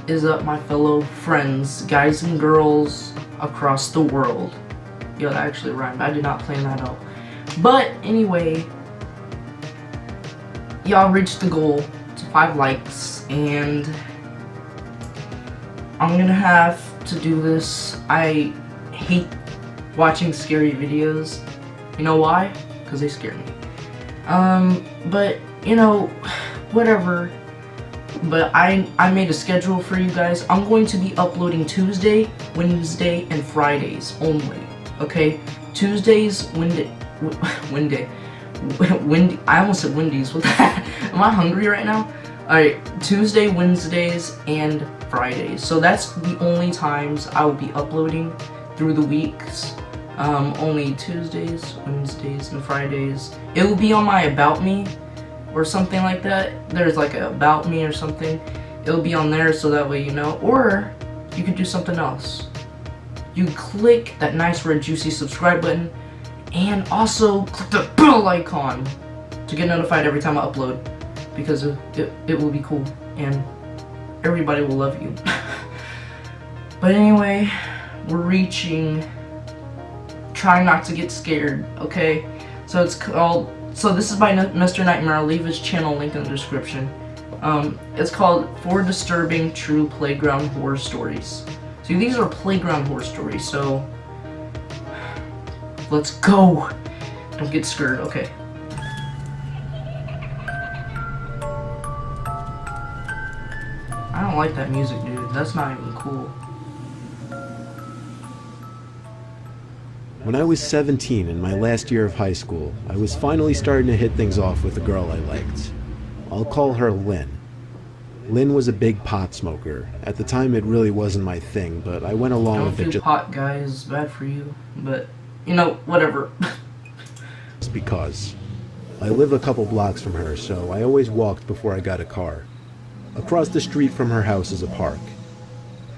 is up, my fellow friends, guys and girls across the world? Yo, that actually rhymed. I did not plan that out. But anyway, y'all reached the goal to 5 likes, and I'm gonna have to do this. I hate watching scary videos. You know why? Because they scare me. But you know, whatever. But I made a schedule for you guys. I'm going to be uploading Tuesday, Wednesday, and Fridays only. Okay? Tuesdays, Wednesday. I almost said Wendy's. What the heck? Am I hungry right now? Alright, Tuesday, Wednesdays, and Fridays. So that's the only times I will be uploading through the weeks. Only Tuesdays, Wednesdays, and Fridays. It will be on my About Me or something like that. There's like a About Me or something. It'll be on there so that way you know. Or you could do something else. You click that nice red juicy subscribe button, and also click the bell icon to get notified every time I upload, because it will be cool and everybody will love you. But anyway, we're reaching, try not to get scared, okay? So it's called, so this is by Mr. Nightmare. I'll leave his channel link in the description. It's called 4 Disturbing True Playground Horror Stories. See, these are playground horror stories, so let's go. Don't get scared, okay. I don't like that music, dude. That's not even cool. When I was 17 in my last year of high school, I was finally starting to hit things off with a girl I liked. I'll call her Lynn. Lynn was a big pot smoker. At the time it really wasn't my thing, but I went along with it just pot, guys, is bad for you, but you know, whatever. Just because. I live a couple blocks from her, so I always walked before I got a car. Across the street from her house is a park.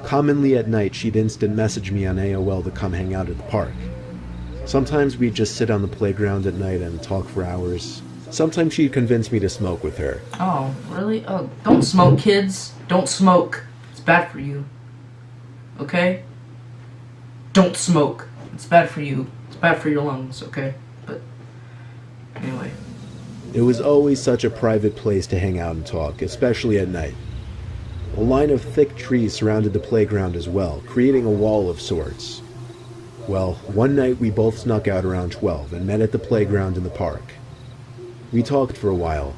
Commonly at night she'd instant message me on AOL to come hang out at the park. Sometimes we'd just sit on the playground at night and talk for hours. Sometimes she'd convince me to smoke with her. Oh, really? Oh, don't smoke, kids. Don't smoke. It's bad for you. Okay? Don't smoke. It's bad for you. It's bad for your lungs, okay? But, anyway. It was always such a private place to hang out and talk, especially at night. A line of thick trees surrounded the playground as well, creating a wall of sorts. Well, one night we both snuck out around 12 and met at the playground in the park. We talked for a while.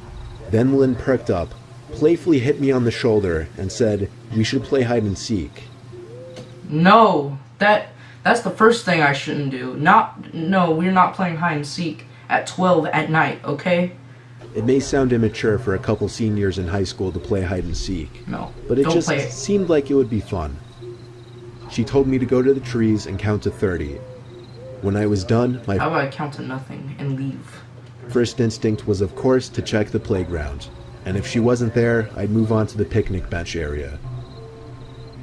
Then Lynn perked up, playfully hit me on the shoulder, and said we should play hide and seek. No, that's the first thing I shouldn't do. No, we're not playing hide and seek at 12 at night, okay? It may sound immature for a couple seniors in high school to play hide and seek. No, but it don't just play it. Seemed like it would be fun. She told me to go to the trees and count to 30. When I was done, my How about I count to nothing and leave? first instinct was, of course, to check the playground, and if she wasn't there, I'd move on to the picnic bench area.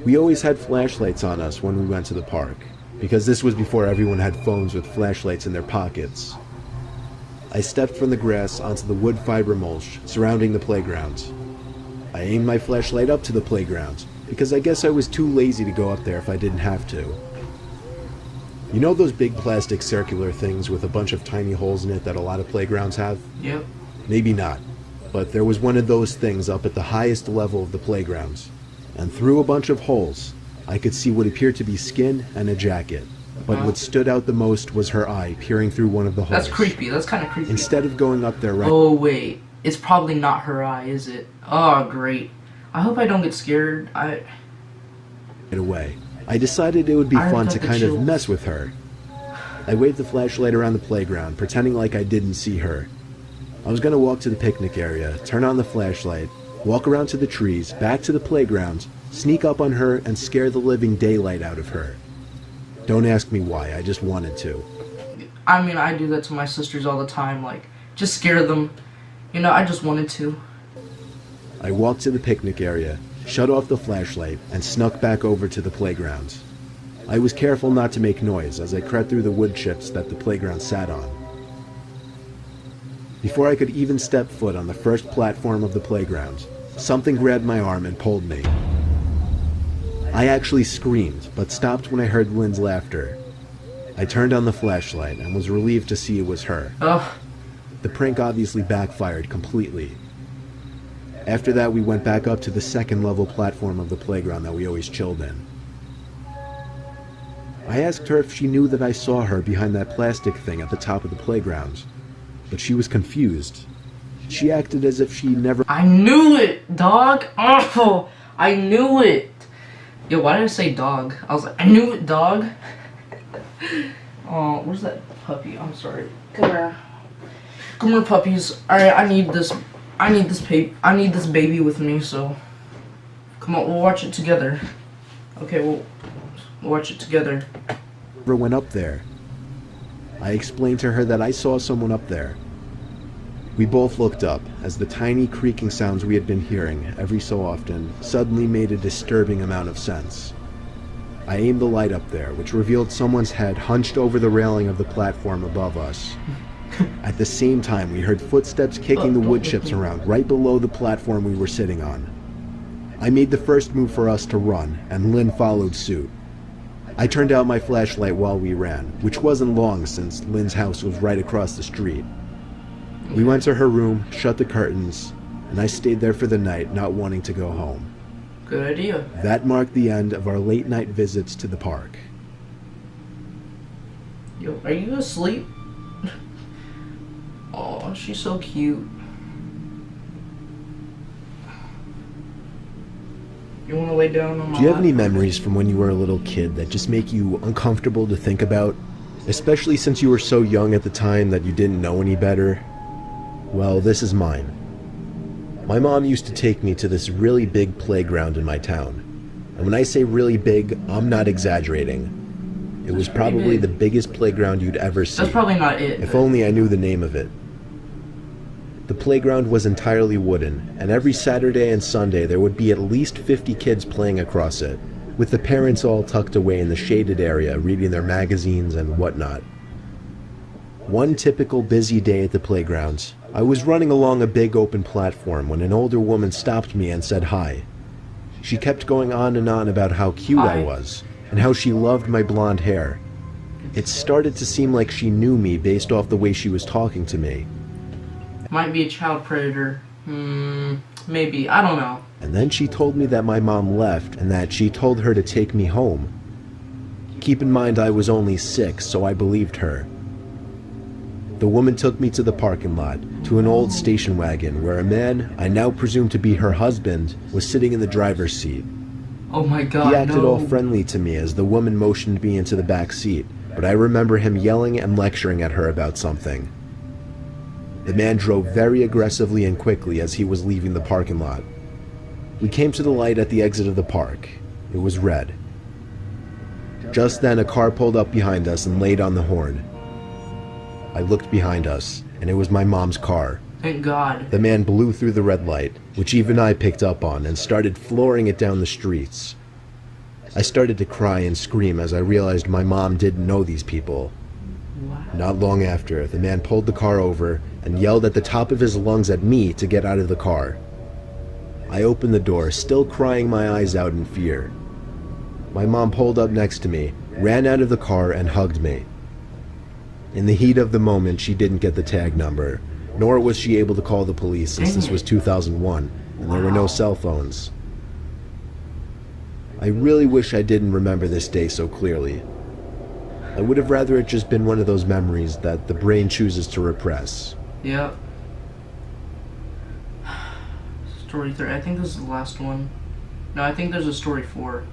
We always had flashlights on us when we went to the park, because this was before everyone had phones with flashlights in their pockets. I stepped from the grass onto the wood fiber mulch surrounding the playground. I aimed my flashlight up to the playground, because I guess I was too lazy to go up there if I didn't have to. You know those big plastic circular things with a bunch of tiny holes in it that a lot of playgrounds have? Yep. Maybe not, but there was one of those things up at the highest level of the playground, and through a bunch of holes, I could see what appeared to be skin and a jacket. But what stood out the most was her eye peering through one of the holes. That's creepy. That's kind of creepy. Instead of going up there right Oh, wait. It's probably not her eye, is it? Oh, great. I hope I don't get scared. away, I decided it would be fun to kind of mess with her. I waved the flashlight around the playground, pretending like I didn't see her. I was going to walk to the picnic area, turn on the flashlight, walk around to the trees, back to the playground, sneak up on her, and scare the living daylight out of her. Don't ask me why, I just wanted to. I mean, I do that to my sisters all the time, like, just scare them. You know, I just wanted to. I walked to the picnic area, shut off the flashlight, and snuck back over to the playground. I was careful not to make noise as I crept through the wood chips that the playground sat on. Before I could even step foot on the first platform of the playground, something grabbed my arm and pulled me. I actually screamed, but stopped when I heard Lynn's laughter. I turned on the flashlight and was relieved to see it was her. Ugh. The prank obviously backfired completely. After that, we went back up to the second level platform of the playground that we always chilled in. I asked her if she knew that I saw her behind that plastic thing at the top of the playground, but she was confused. She acted as if she never— I knew it, dog. Oh, I knew it. Yo, why did I say dog? I was like, I knew it, dog. Oh, where's that puppy? I'm sorry. Come here. Come here, puppies. Alright, I need this baby with me, so come on, we'll watch it together. Okay, we'll watch it together. went up there. I explained to her that I saw someone up there. We both looked up as the tiny creaking sounds we had been hearing every so often suddenly made a disturbing amount of sense. I aimed the light up there, which revealed someone's head hunched over the railing of the platform above us. At the same time, we heard footsteps kicking the wood chips around right below the platform we were sitting on. I made the first move for us to run, and Lynn followed suit. I turned out my flashlight while we ran, which wasn't long since Lynn's house was right across the street. We went to her room, shut the curtains, and I stayed there for the night, not wanting to go home. Good idea. That marked the end of our late night visits to the park. Yo, are you asleep? Oh, she's so cute. You wanna lay down on my Do you have lap? any memories from when you were a little kid that just make you uncomfortable to think about? Especially since you were so young at the time that you didn't know any better? Well, this is mine. My mom used to take me to this really big playground in my town. And when I say really big, I'm not exaggerating. It was probably the biggest playground you'd ever see. That's probably not it. If but- only I knew the name of it. The playground was entirely wooden, and every Saturday and Sunday there would be at least 50 kids playing across it, with the parents all tucked away in the shaded area reading their magazines and whatnot. One typical busy day at the playground, I was running along a big open platform when an older woman stopped me and said hi. She kept going on and on about how cute I Hi. was, and how she loved my blonde hair. It started to seem like she knew me based off the way she was talking to me. Might be a child predator. Maybe. I don't know. And then she told me that my mom left and that she told her to take me home. Keep in mind I was only 6, so I believed her. The woman took me to the parking lot, to an old station wagon where a man, I now presume to be her husband, was sitting in the driver's seat. Oh my god, He acted no. all friendly to me as the woman motioned me into the back seat, but I remember him yelling and lecturing at her about something. The man drove very aggressively and quickly as he was leaving the parking lot. We came to the light at the exit of the park. It was red. Just then, a car pulled up behind us and laid on the horn. I looked behind us, and it was my mom's car. Thank God. The man blew through the red light, which even I picked up on, and started flooring it down the streets. I started to cry and scream as I realized my mom didn't know these people. Wow. Not long after, the man pulled the car over and yelled at the top of his lungs at me to get out of the car. I opened the door, still crying my eyes out in fear. My mom pulled up next to me, ran out of the car, and hugged me. In the heat of the moment, she didn't get the tag number, nor was she able to call the police since this was 2001 and there were no cell phones. I really wish I didn't remember this day so clearly. I would have rather it just been one of those memories that the brain chooses to repress. Yep. Story 3. I think this is the last one. No, I think there's a story 4.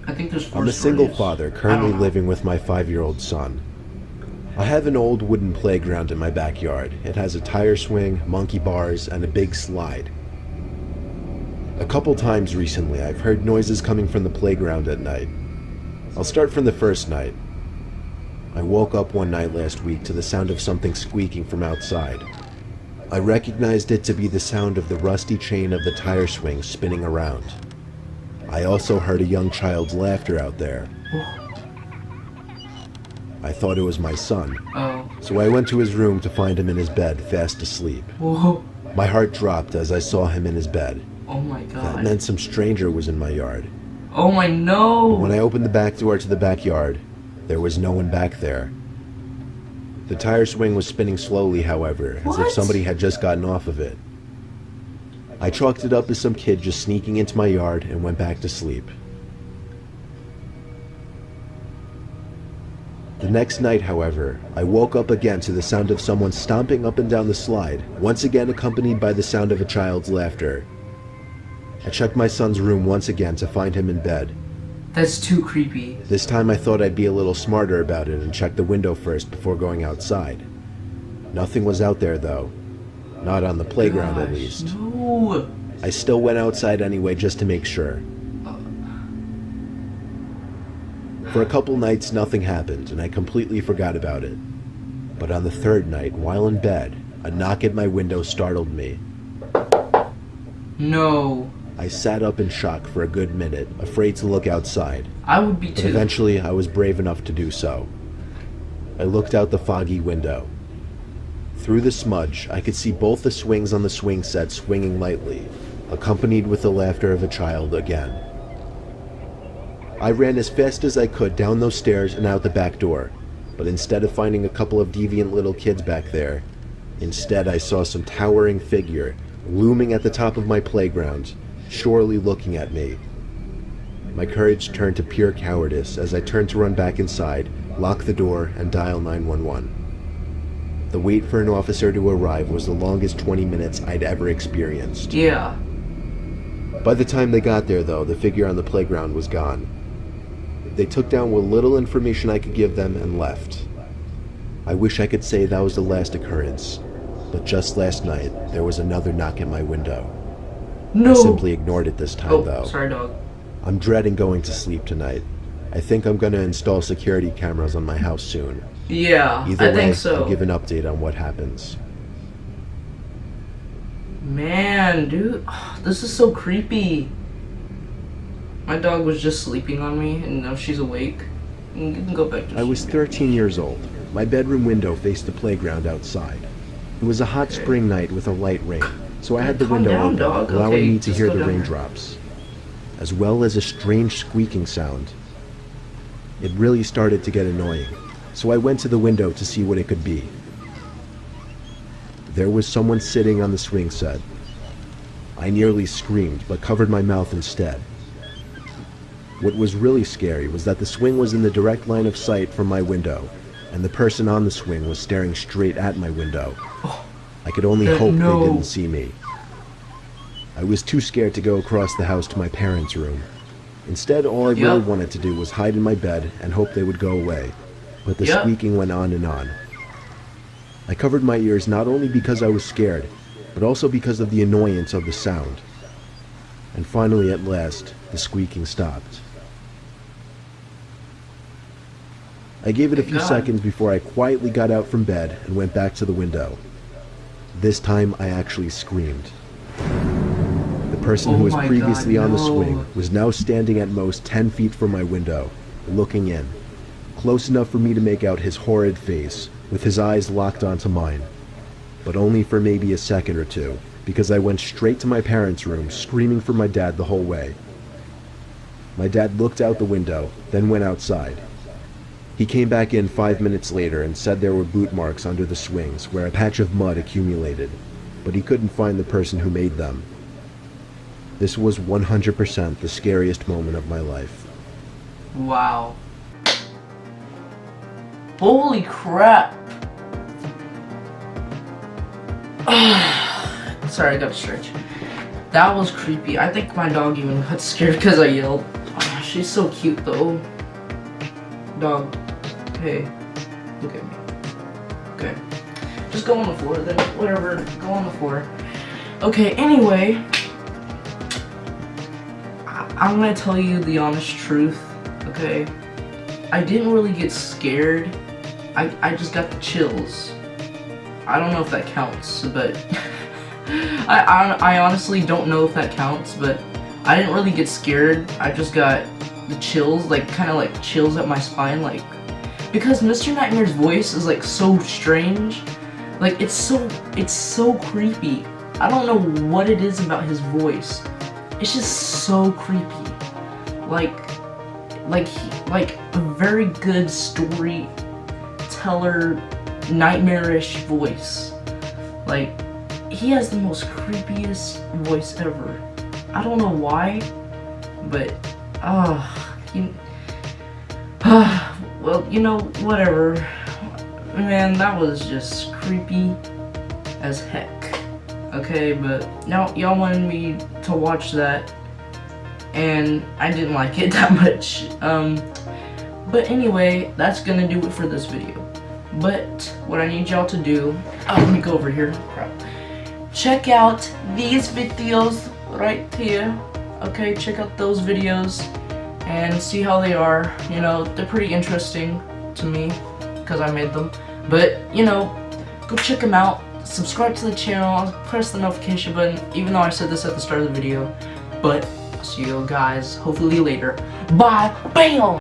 I think there's 4 I'm a single stories. father I currently don't know. living with my 5-year-old son. I have an old wooden playground in my backyard. It has a tire swing, monkey bars, and a big slide. A couple times recently, I've heard noises coming from the playground at night. I'll start from the first night. I woke up one night last week to the sound of something squeaking from outside. I recognized it to be the sound of the rusty chain of the tire swing spinning around. I also heard a young child's laughter out there. I thought it was my son, Oh. so I went to his room to find him in his bed, fast asleep. Whoa. My heart dropped as I saw him in his bed. Oh my That god. meant some stranger was in my yard. Oh my no. When I opened the back door to the backyard, there was no one back there. The tire swing was spinning slowly, however, as if What? somebody had just gotten off of it. I chalked it up as some kid just sneaking into my yard and went back to sleep. The next night, however, I woke up again to the sound of someone stomping up and down the slide, once again accompanied by the sound of a child's laughter. I checked my son's room once again to find him in bed. That's too creepy. This time I thought I'd be a little smarter about it and check the window first before going outside. Nothing was out there though. Not on the playground at Gosh, least. No. I still went outside anyway just to make sure. For a couple nights nothing happened and I completely forgot about it. But on the third night, while in bed, a knock at my window startled me. No. I sat up in shock for a good minute, afraid to look outside. I would be But too. eventually I was brave enough to do so. I looked out the foggy window. Through the smudge, I could see both the swings on the swing set swinging lightly, accompanied with the laughter of a child again. I ran as fast as I could down those stairs and out the back door, but instead of finding a couple of deviant little kids back there, instead I saw some towering figure looming at the top of my playground, surely looking at me. My courage turned to pure cowardice as I turned to run back inside, lock the door, and dial 911. The wait for an officer to arrive was the longest 20 minutes I'd ever experienced. Yeah. By the time they got there, though, the figure on the playground was gone. They took down what little information I could give them and left. I wish I could say that was the last occurrence, but just last night, there was another knock at my window. No. I simply ignored it this time, Oh, though. sorry, dog. I'm dreading going to sleep tonight. I think I'm gonna install security cameras on my house soon. Yeah, Either I way, think so. I'll give an update on what happens. Man, dude, this is so creepy. My dog was just sleeping on me, and now she's awake. You can go back to I was sleep. 13 years old. My bedroom window faced the playground outside. It was a hot spring night with a light rain, so I had the Calm window down, open, dog. allowing Okay, me to just hear go the down there. raindrops, as well as a strange squeaking sound. It really started to get annoying, so I went to the window to see what it could be. There was someone sitting on the swing set. I nearly screamed, but covered my mouth instead. What was really scary was that the swing was in the direct line of sight from my window, and the person on the swing was staring straight at my window. I could only hope no. they didn't see me. I was too scared to go across the house to my parents' room. Instead, all I really Yep. wanted to do was hide in my bed and hope they would go away. But the Yep. squeaking went on and on. I covered my ears not only because I was scared, but also because of the annoyance of the sound. And finally, at last, the squeaking stopped. I gave it a Thank few God. seconds before I quietly got out from bed and went back to the window. This time, I actually screamed. The person Oh who was my previously God, on the no. swing was now standing at most 10 feet from my window, looking in, close enough for me to make out his horrid face, with his eyes locked onto mine. But only for maybe a second or two, because I went straight to my parents' room, screaming for my dad the whole way. My dad looked out the window, then went outside. He came back in 5 minutes later and said there were boot marks under the swings where a patch of mud accumulated, but he couldn't find the person who made them. This was 100% the scariest moment of my life. Wow. Holy crap. Sorry, I got to stretch. That was creepy. I think my dog even got scared because I yelled. Oh, she's so cute though. Dog. Hey. Look at me. Okay. Just go on the floor then. Whatever. Go on the floor. Okay, anyway. I'm gonna tell you the honest truth, okay? I didn't really get scared. I just got the chills. I don't know if that counts, but I honestly don't know if that counts, but I didn't really get scared. I just got the chills, like kind of like chills up my spine, like because Mr. Nightmare's voice is like so strange. Like it's so creepy. I don't know what it is about his voice. it's just so creepy. Like a very good storyteller, nightmarish voice. Like, he has the most creepiest voice ever. I don't know why, but well, you know, whatever. Man, that was just creepy as heck. Okay, but now y'all wanted me to watch that, and I didn't like it that much. But anyway, that's gonna do it for this video. But what I need y'all to do, let me go over here. Crap. Check out these videos right here. Okay, check out those videos and see how they are. You know, they're pretty interesting to me because I made them. But, you know, go check them out. Subscribe to the channel, press the notification button, even though I said this at the start of the video. But I'll see you guys hopefully later. Bye. Bam!